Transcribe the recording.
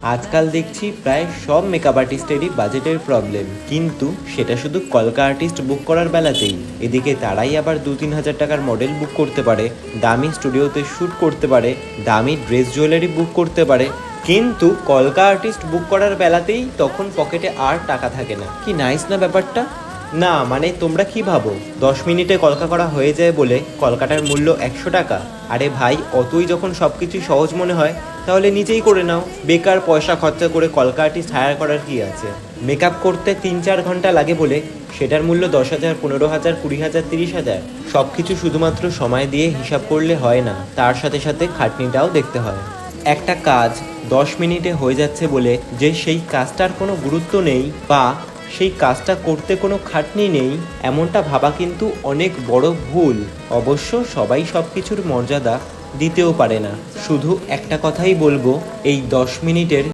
আজকাল দেখছি প্রায় সব মেকআপ আর্টিস্টেরই বাজেটের প্রবলেম, কিন্তু সেটা শুধু কলকা আর্টিস্ট বুক করার বেলাতেই। এদিকে তারাই আবার 2-3 হাজার টাকার মডেল বুক করতে পারে, দামি স্টুডিওতে শ্যুট করতে পারে, দামি ড্রেস জুয়েলারি বুক করতে পারে, কিন্তু কলকা আর্টিস্ট বুক করার বেলাতেই তখন পকেটে আর টাকা থাকে না। কি নাইস না ব্যাপারটা? না মানে তোমরা কি ভাবো 10 মিনিটে কলকা করা হয়ে যায় বলে কলকাটার মূল্য 100 টাকা? আরে ভাই, অতই যখন সব কিছুই সহজ মনে হয় তাহলে নিজেই করে নাও। বেকার পয়সা খরচা করে কলকা আর্টিস্ট হায়ার করার কি আছে? মেকআপ করতে 3-4 ঘন্টা লাগে বলে সেটার মূল্য 10,000, 15,000, 20,000, 30,000। সব কিছু শুধুমাত্র সময় দিয়ে হিসাব করলে হয় না, তার সাথে সাথে খাটনিটাও দেখতে হয়। একটা কাজ 10 মিনিটে হয়ে যাচ্ছে বলে যে সেই কাজটার কোনো গুরুত্ব নেই বা সেই কাজটা করতে কোনো খাটনি নেই, এমনটা ভাবা কিন্তু অনেক বড় ভুল। অবশ্য সবাই সব কিছুর মর্যাদা দিতেও পারে না। শুধু একটা কথাই বলবো, এই 10 মিনিটের